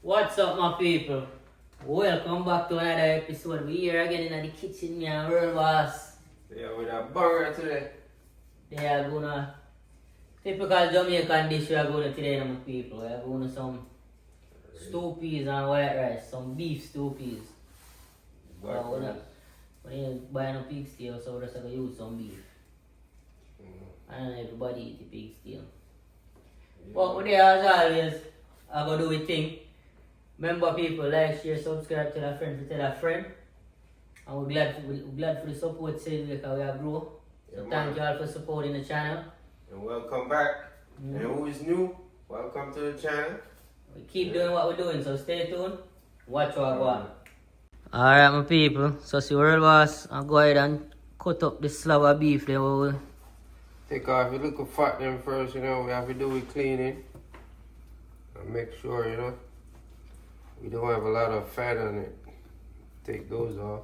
What's up, my people? Welcome back to another episode. We here again in the kitchen, me and World Boss. Yeah, with a burger today. They are gonna typical Jamaican dish we are gonna today, my people. We are gonna some stew peas and white rice, some beef stew peas. When you buy no pig steak, so we're just gonna use some beef. I don't know everybody eat the pig steak. But today, as always, I go do a thing. Remember, people, like, share, subscribe, tell a friend to tell a friend. And we're glad for the support since we are grow. So thank you all for supporting the channel. And welcome back. And who is new, welcome to the channel. We keep doing what we're doing, so stay tuned. Watch what I go on. Alright, my people. So see World Boss, I'll go ahead and cut up this slab of beef there. Take off your little fat them first, we have to do with cleaning. And make sure, we don't have a lot of fat on it. Take those off.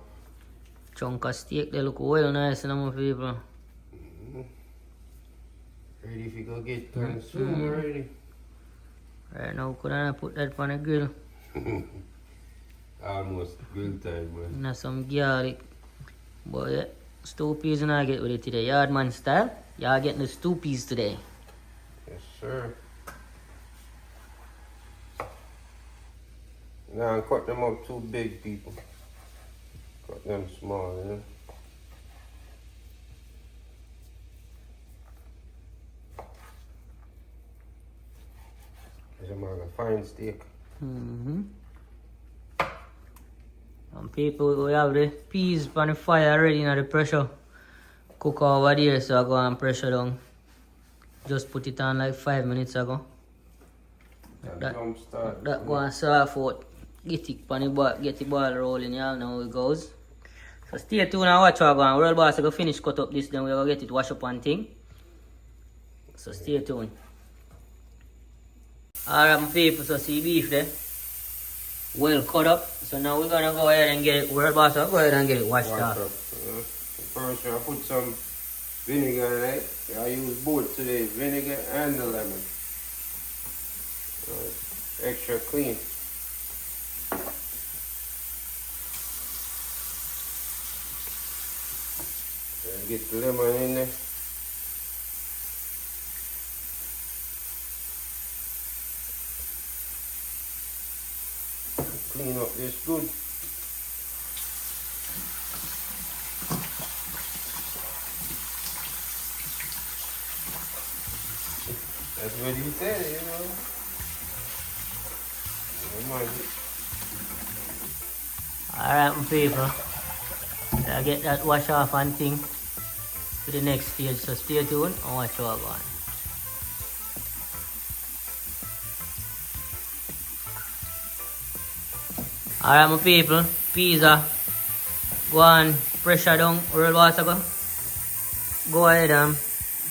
Chunk of steak, they look well nice, my people. Ready if you go get consumed already. Right now, could I put that on the grill? Almost grill time, man. And some garlic. But yeah, stew peas and I get with it today. Yardman style. Y'all getting the stew peas today. Yes, sir. Now cut them up too big, people. Cut them small, Because I'm going to fine steak. Some people, we have the peas on the fire already in the pressure cooker over there, so I go and pressure down. Just put it on like 5 minutes ago. That go and soft out. Get the ball rolling, y'all know how it goes. So stay tuned and watch what I go on. World Boss, I go finish cut up this, then we're going to get it wash up and thing. So stay tuned. Alright, my people, so see beef there. Well cut up. So now we're going to go ahead and get it. World Boss, I'll go ahead and get it washed off. First, I put some vinegar in it. I use both today, vinegar and the lemon. Extra clean. And get the lemon in there. Clean up this good. That's what he said, Alright, my people. I'll get that wash off and thing to the next stage. So stay tuned and watch what I go on. Alright, my people. Pizza. Go on, pressure down. World water go. Go ahead and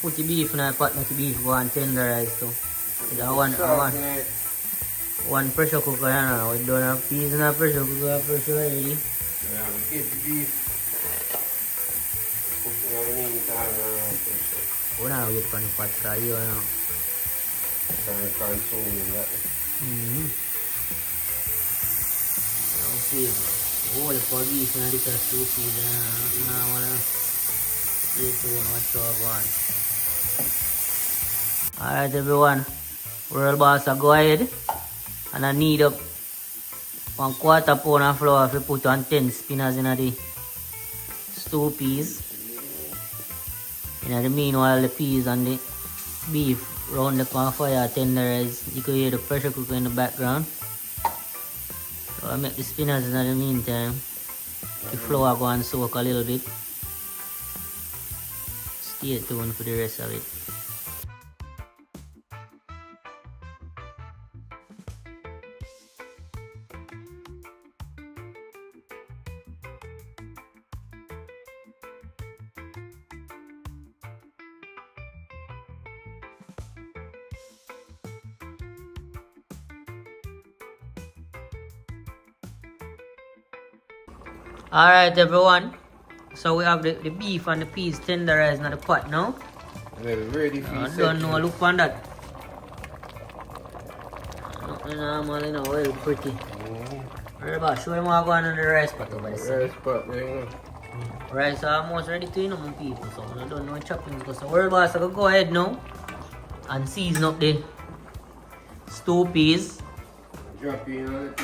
put the beef in the pot, make the beef go and tenderize too. One pressure cooker, we don't have peas in a pressure cooker, pressure already. Yeah, we get the beef. We don't get from the pot, because you know. Consuming that. See, all the for beef and this is two peas, now I want to stay tuned, watch what I go on. Alright, everyone. World Boss, go ahead. And I need up 1/4 pound of flour to put on 10 spinners in the stew peas. In the meanwhile, the peas and the beef round the fire tenderize. You can hear the pressure cooker in the background. So I make the spinners in the meantime. The flour go and soak a little bit. Stay tuned for the rest of it. Alright, everyone. So we have the beef and the peas tenderized in the pot now. And it's ready for you. I don't know, look on that. Normal, you know, well pretty. Right, boss, show him what going on the rice pot over there. Rice pot, there you know. Rice almost ready to, you know, my people. So I don't know choppings go. So worry boss, I can go ahead now and season up the stew peas. Drop in on it.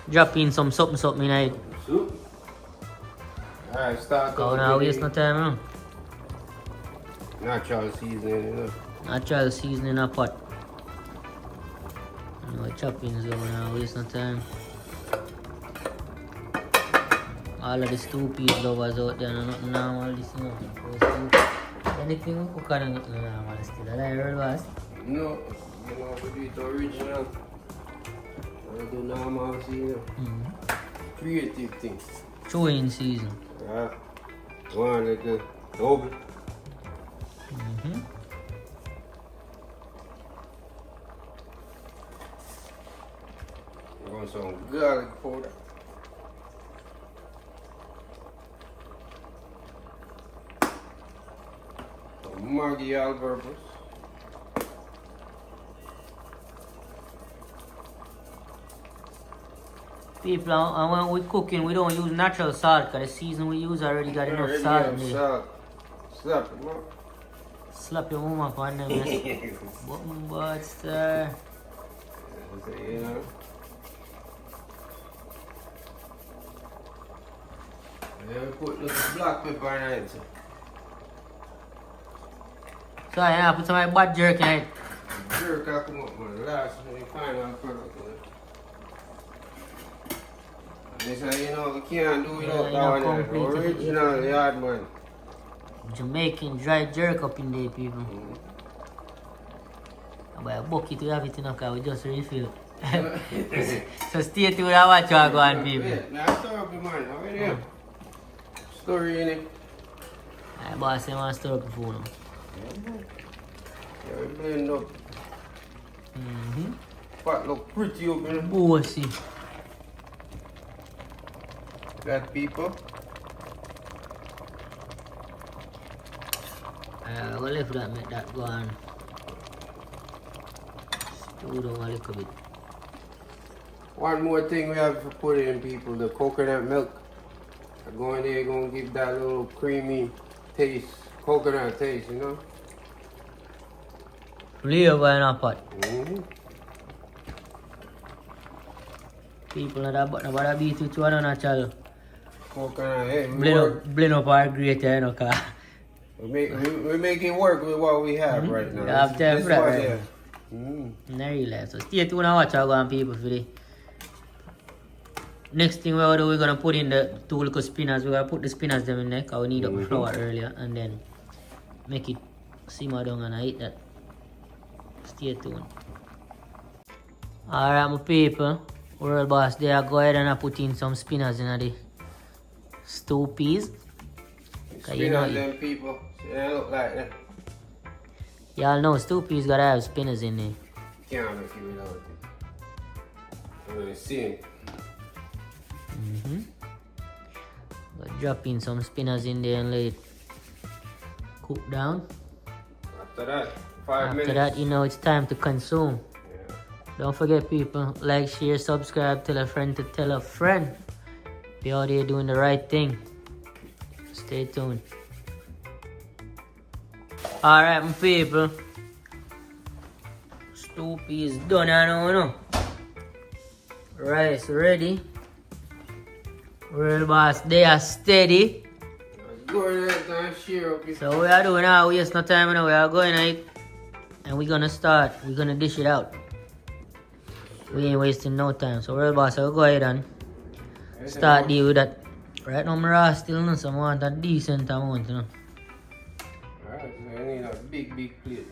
Drop in some something in it. Soup. Alright, start Go now, waste no time, you know. Natural seasoning, you know. Natural seasoning a pot. You know, choppings go now, waste no time. All of the stew peas lovers out there, no nothing normal this, you know. Anything we cook on nothing normal still. That I heard was. No, you know, we do it original. We do normal season. Creative things. Chewing season. Yeah. One like the oven. Want some garlic powder. Some Maggi all-purpose. People, and when we cooking, we don't use natural salt because the season we use already got enough salt in there. Salt. Slap them up. Slap your mama up on them, yes. Button butt, sir. You know. Yeah, we put little black pepper in it. So yeah, put some bad jerk in it. Jerk will come up man. Last final product. This is, you know, we can't do without that one. Original yard man. Jamaican dry jerk up in there, people. By a bucket we have it in a car, we just refill. So stay tuned and watch what go on, people. Now stir up the man, how are you? Story in it. Alright, boss, I want to stir up the food now. Yeah, we blend up. Pot look pretty up in it. Bossy. Got people. We'll leave that, make that go on. Stew down a little bit. One more thing we have to put in, people, the coconut milk. I go in there, gonna give that little creamy taste, coconut taste, you know? Flavor in a pot. People that but nobody beat with one natural. Coconut, hey, blend up our grater, you know, cause we make it work with what we have right now. You have time for that, right? Yeah. In real life. So stay tuned and watch how go on, people, for the next thing we're gonna put in the two little spinners. We're gonna put the spinners them in there because we need up the flour earlier and then make it simmer down and I eat that. Stay tuned. Alright, my people. World boss there, go ahead and I put in some spinners in the stew peas. Spinners them people, they look like that. Y'all know stew peas gotta have spinners in there. Can't make it without it. I'm gonna see it. Drop in some spinners in there and let it cook down. After that, 5 minutes. After that, you know it's time to consume. Yeah. Don't forget, people, like, share, subscribe, tell a friend to tell a friend. Be out here doing the right thing. Stay tuned. Alright, my people. Stew peas done, I know. Rice ready. Real boss, they are steady. Go ahead and share up. So we are doing now, waste no time now. We are going out and we're gonna start. We're gonna dish it out. We ain't wasting no time. So real boss, I'll go ahead and start deal with that. Right now, I'm still no, so I want a decent amount, you know. Alright, so I need a big plate.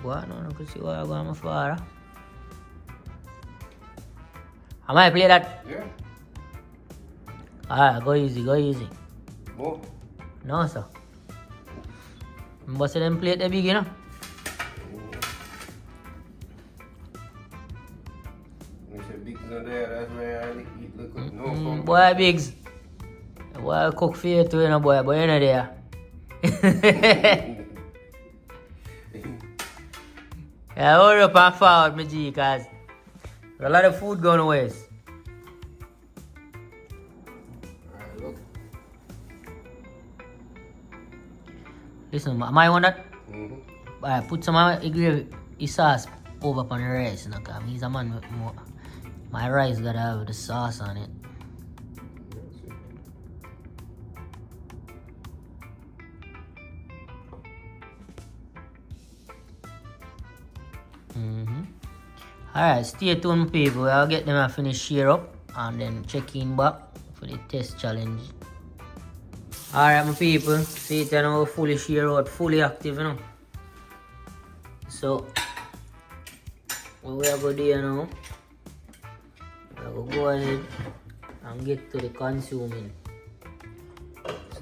What? No, I can see what I'm going for. I might play that. Yeah. Alright, go easy. More. No, sir. But them plate the big, you know. When the bigs are there, that's where I eat the cook. No, boy, bigs. Boy, I cook for you too, you know, boy, but you're not there. Yeah, hold up and forward, my G, cause A lot of food going to waste. Alright, look. Listen, I want that. Mm-hmm. Put some of the sauce over on the rice, you know, because he's a man with more. My rice gotta have the sauce on it. Alright, stay tuned, people. I'll get them and finish share up and then check in back for the test challenge. Alright, my people. See it now, fully share out, fully active, you know. So, what we are going to do now, we will go ahead and get to the consuming.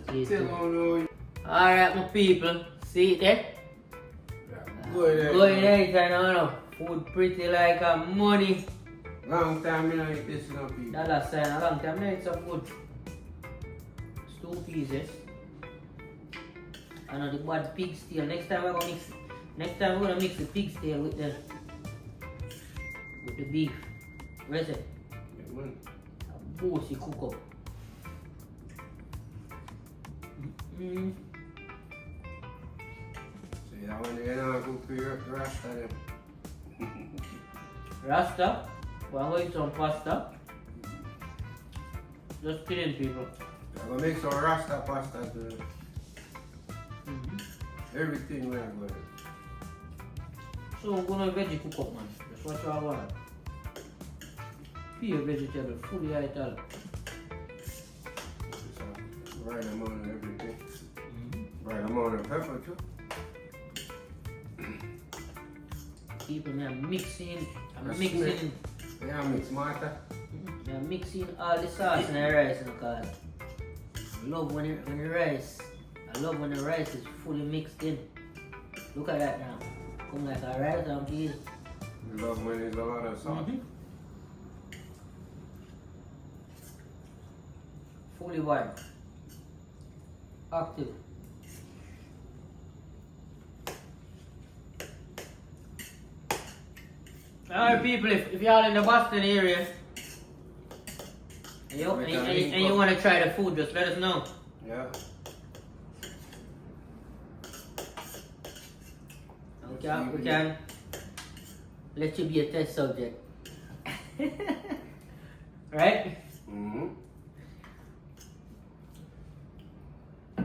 Stay tuned. Alright, my people. See it there? Go ahead. Go ahead, I know. Food pretty like a money. Long time I eat this, you know, people. That's sign a long time. I eat some good. It's 2 pieces. I know the bad pig tail. Next time we're gonna mix the pig tail with the beef. Where's it? Yeah, man. A bossy cook up. See that one there now, go for your rasta them. Rasta. We're going to eat some pasta. Just kidding, people. I'm gonna make some rasta pasta too. Everything we're going. So we're gonna veggie cook up, man. That's what you want. Pure vegetable, fully ital. Right amount of everything. Right amount of pepper too. People, I'm mixing. Yeah, mix matter. I'm mixing all the sauce and the rice, you know, cause I love when the rice is fully mixed in. Look at that now. Come like a rice and peas. You love when there's a lot of salt. Fully white. Active. Alright, people, if y'all in the Boston area and you want to try the food, just let us know. Yeah. We can let you be a test subject. Right?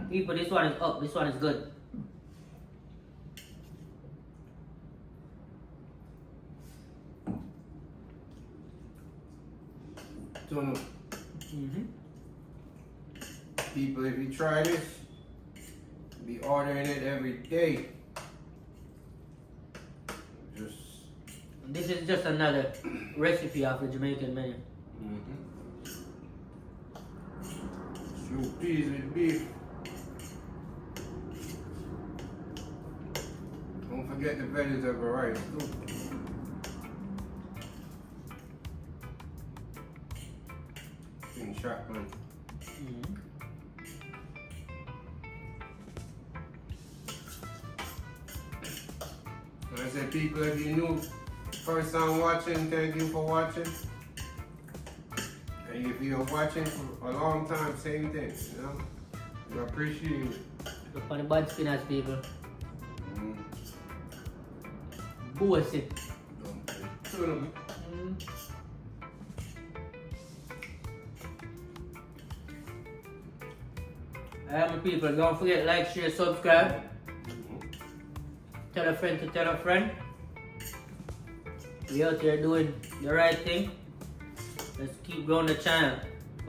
People, this one is up. This one is good. People, if you try this, be ordering it every day. This is just another recipe of the Jamaican menu. Stewed peas with beef. Don't forget the vegetable rice too. In Chapman. I say, people, if you new, first time watching, thank you for watching. And if you're watching for a long time, same thing, you know? We appreciate it. Look on the bad spinach, people. Bullshit. Alright, people, don't forget like, share, subscribe. Tell a friend to tell a friend. We out here doing the right thing. Let's keep growing the channel.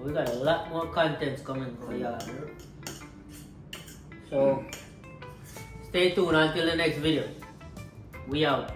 We got a lot more contents coming for y'all. So stay tuned until the next video. We out.